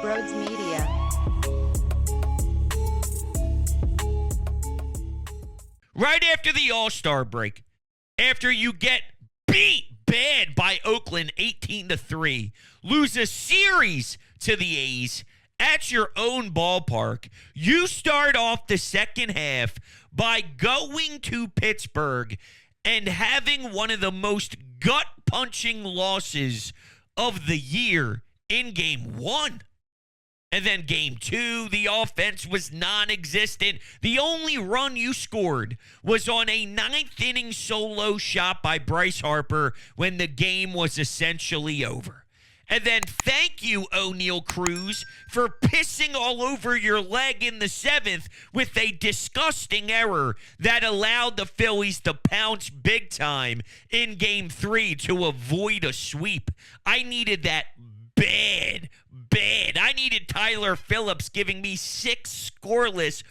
Brodes Media. Right after the All-Star break, after you get beat bad by Oakland 18-3, lose a series to the A's at your own ballpark, you start off the second half by going to Pittsburgh and having one of the most gut-punching losses of the year in Game 1. And then Game 2, the offense was non-existent. The only run you scored was on a ninth-inning solo shot by Bryce Harper when the game was essentially over. And then thank you, O'Neal Cruz, for pissing all over your leg in the seventh with a disgusting error that allowed the Phillies to pounce big time in Game 3 to avoid a sweep. I needed that bad. I needed Tyler Phillips giving me 6 scoreless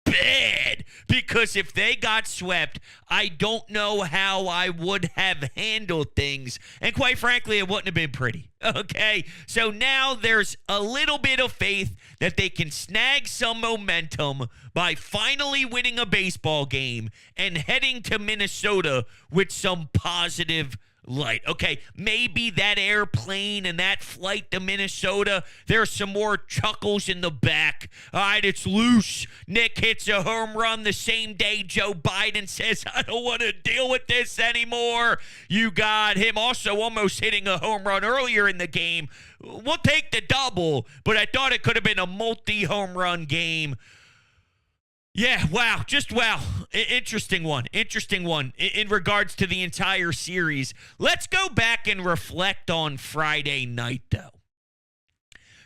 bad, because if they got swept, I don't know how I would have handled things, and quite frankly, it wouldn't have been pretty. Okay, so now there's a little bit of faith that they can snag some momentum by finally winning a baseball game and heading to Minnesota with some positive light. Okay, maybe that airplane and that flight to Minnesota, there's some more chuckles in the back. All right, it's loose. Nick hits a home run the same day Joe Biden says, I don't want to deal with this anymore. You got him also almost hitting a home run earlier in the game. We'll take the double, but I thought it could have been a multi-home run game. Yeah, wow, just wow. Interesting one in regards to the entire series. Let's go back and reflect on Friday night, though.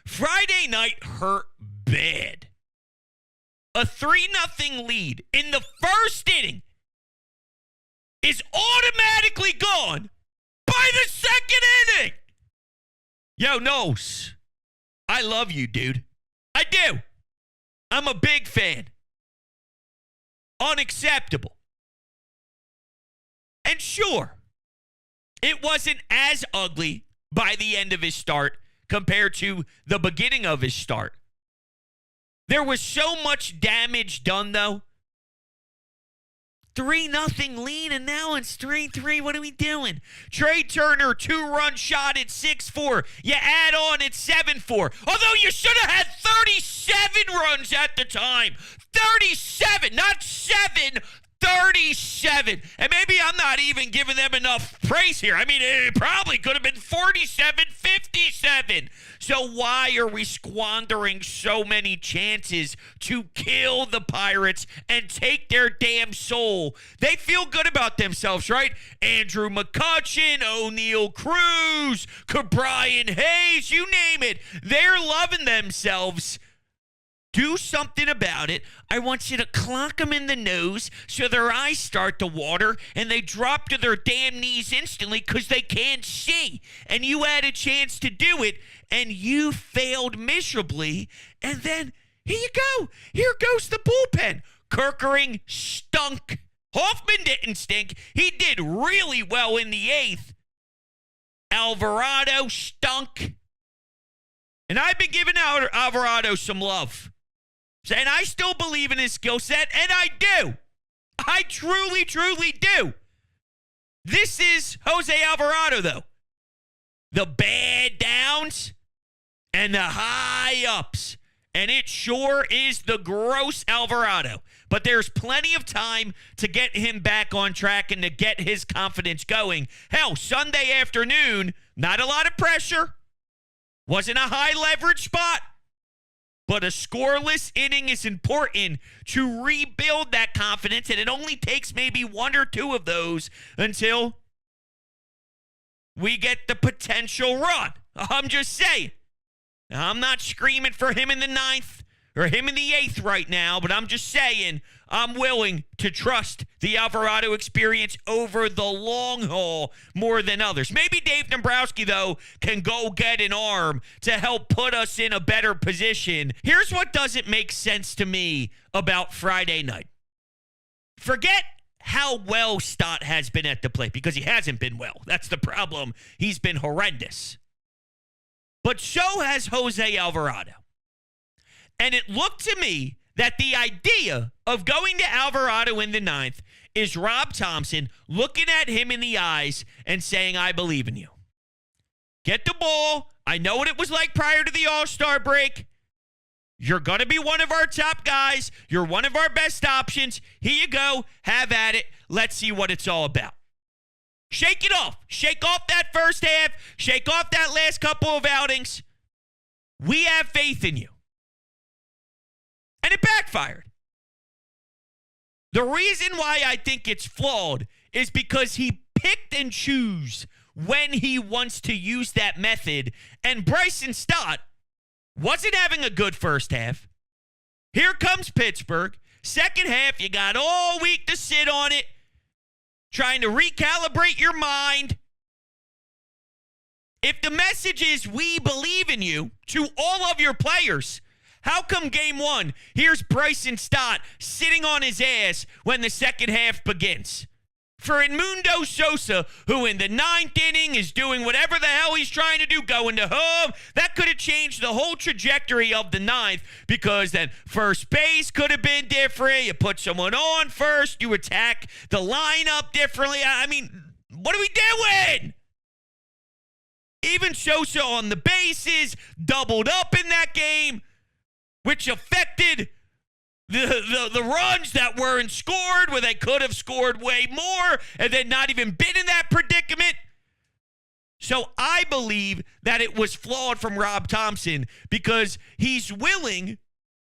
Friday night hurt bad. A 3-0 lead in the first inning is automatically gone by the second inning. Yo, Nose, I love you, dude. I do. I'm a big fan. Unacceptable. And sure, it wasn't as ugly by the end of his start compared to the beginning of his start. There was so much damage done, though. 3-0 lead, and now it's 3-3. What are we doing? Trey Turner, 2-run shot at 6-4. You add on at 7-4. Although you should have had 37 runs at the time. 37, not 7, 37. And maybe I'm not even giving them enough praise here. I mean, it probably could have been 47, 57. So why are we squandering so many chances to kill the Pirates and take their damn soul? They feel good about themselves, right? Andrew McCutchen, O'Neal Cruz, Brian Hayes, you name it. They're loving themselves. Do something about it. I want you to clock them in the nose so their eyes start to water and they drop to their damn knees instantly because they can't see. And you had a chance to do it, and you failed miserably. And then, here you go. Here goes the bullpen. Kerkering stunk. Hoffman didn't stink. He did really well in the 8th. Alvarado stunk. And I've been giving Alvarado some love. And I still believe in his skill set, and I do. I truly, truly do. This is Jose Alvarado, though. The bad downs and the high ups. And it sure is the gross Alvarado. But there's plenty of time to get him back on track and to get his confidence going. Hell, Sunday afternoon, not a lot of pressure. Wasn't a high leverage spot. But a scoreless inning is important to rebuild that confidence, and it only takes maybe 1 or 2 of those until we get the potential run. I'm just saying. Now, I'm not screaming for him in the 9th or him in the 8th right now, but I'm just saying I'm willing to trust the Alvarado experience over the long haul more than others. Maybe Dave Dombrowski, though, can go get an arm to help put us in a better position. Here's what doesn't make sense to me about Friday night. Forget how well Stott has been at the plate, because he hasn't been well. That's the problem. He's been horrendous. but so has Jose Alvarado. And it looked to me that the idea of going to Alvarado in the ninth is Rob Thompson looking at him in the eyes and saying, I believe in you. Get the ball. I know what it was like prior to the All-Star break. You're going to be one of our top guys. You're one of our best options. Here you go. Have at it. Let's see what it's all about. Shake it off. Shake off that first half. Shake off that last couple of outings. We have faith in you. And it backfired. The reason why I think it's flawed is because he picked and chose when he wants to use that method. And Bryson Stott wasn't having a good first half. Here comes Pittsburgh. Second half, you got all week to sit on it, trying to recalibrate your mind. If the message is we believe in you to all of your players, how come game one, here's Bryson Stott sitting on his ass when the second half begins? For Edmundo Sosa, who in the ninth inning is doing whatever the hell he's trying to do, going to home, that could have changed the whole trajectory of the ninth, because then first base could have been different. You put someone on first, you attack the lineup differently. I mean, what are we doing? Even Sosa on the bases doubled up in that game, which affected the runs that weren't scored, where they could have scored way more and then not even been in that predicament. So I believe that it was flawed from Rob Thompson, because he's willing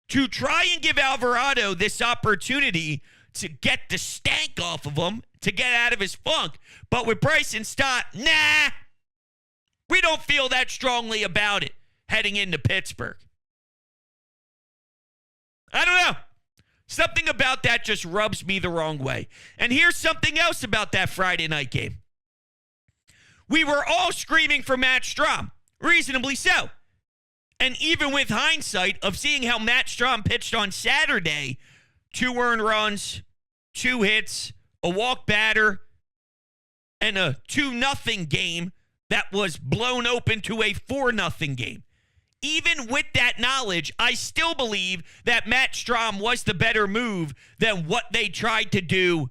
to try and give Alvarado this opportunity to get the stank off of him, to get out of his funk. But with Bryson Stott, nah, we don't feel that strongly about it heading into Pittsburgh. I don't know. Something about that just rubs me the wrong way. And here's something else about that Friday night game. We were all screaming for Matt Strahm, reasonably so. And even with hindsight of seeing how Matt Strahm pitched on Saturday, 2 earned runs, 2 hits, a walk batter, and a 2-0 game that was blown open to a 4-0 game. Even with that knowledge, I still believe that Matt Strahm was the better move than what they tried to do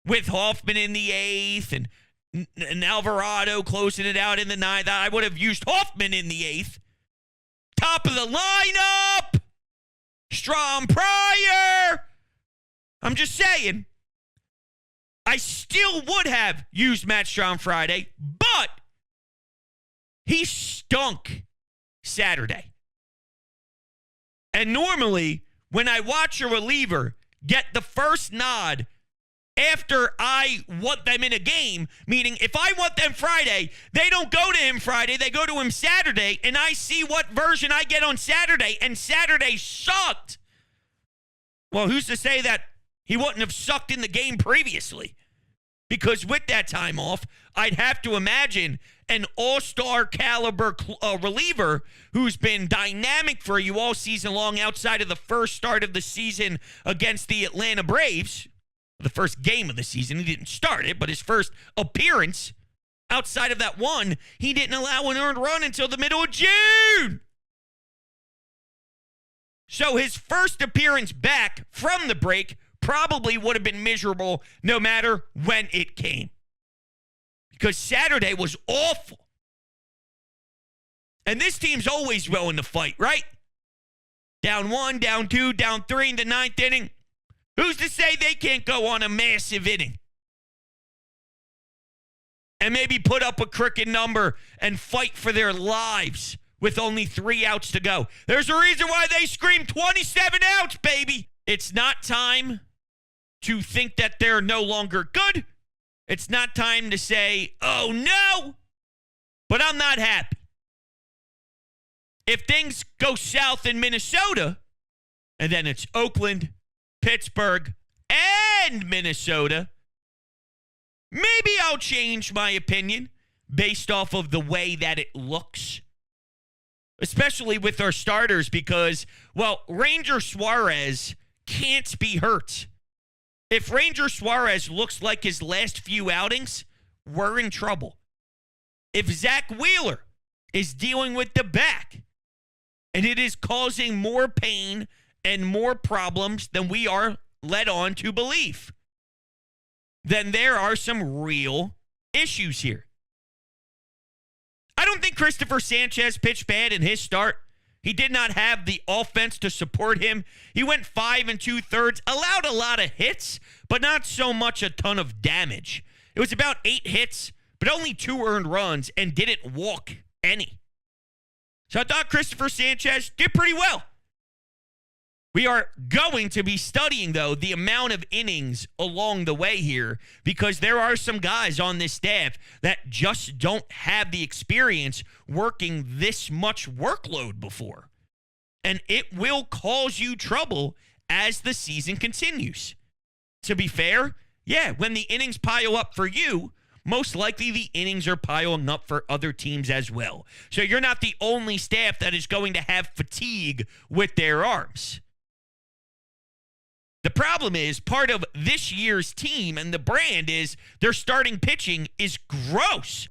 with Hoffman in the 8th and Alvarado closing it out in the 9th. I would have used Hoffman in the 8th. Top of the lineup. Strahm prior. I'm just saying. I still would have used Matt Strahm Friday, but he stunk Saturday. And normally, when I watch a reliever get the first nod after I want them in a game, meaning if I want them Friday, they don't go to him Friday, they go to him Saturday, and I see what version I get on Saturday, and Saturday sucked. Well, who's to say that he wouldn't have sucked in the game previously? Because with that time off, I'd have to imagine an all-star caliber reliever who's been dynamic for you all season long outside of the first start of the season against the Atlanta Braves. The first game of the season, he didn't start it, but his first appearance outside of that one, he didn't allow an earned run until the middle of June. So his first appearance back from the break probably would have been miserable no matter when it came. Because Saturday was awful. And this team's always willing to fight, right? Down 1, down 2, down 3 in the 9th inning. Who's to say they can't go on a massive inning? And maybe put up a crooked number and fight for their lives with only 3 outs to go. There's a reason why they scream 27 outs, baby. It's not time to think that they're no longer good. It's not time to say, oh no, but I'm not happy. If things go south in Minnesota, and then it's Oakland, Pittsburgh, and Minnesota, maybe I'll change my opinion based off of the way that it looks. Especially with our starters because, well, Ranger Suarez can't be hurt. If Ranger Suarez looks like his last few outings, we're in trouble. If Zach Wheeler is dealing with the back. And it is causing more pain and more problems than we are led on to believe. Then there are some real issues here. I don't think Christopher Sanchez pitched bad in his start. He did not have the offense to support him. He went 5 2/3, allowed a lot of hits, but not so much a ton of damage. It was about 8 hits, but only 2 earned runs and didn't walk any. So I thought Christopher Sanchez did pretty well. We are going to be studying, though, the amount of innings along the way here because there are some guys on this staff that just don't have the experience working this much workload before. And it will cause you trouble as the season continues. To be fair, yeah, when the innings pile up for you, most likely the innings are piling up for other teams as well. So you're not the only staff that is going to have fatigue with their arms. The problem is part of this year's team and the brand is their starting pitching is gross.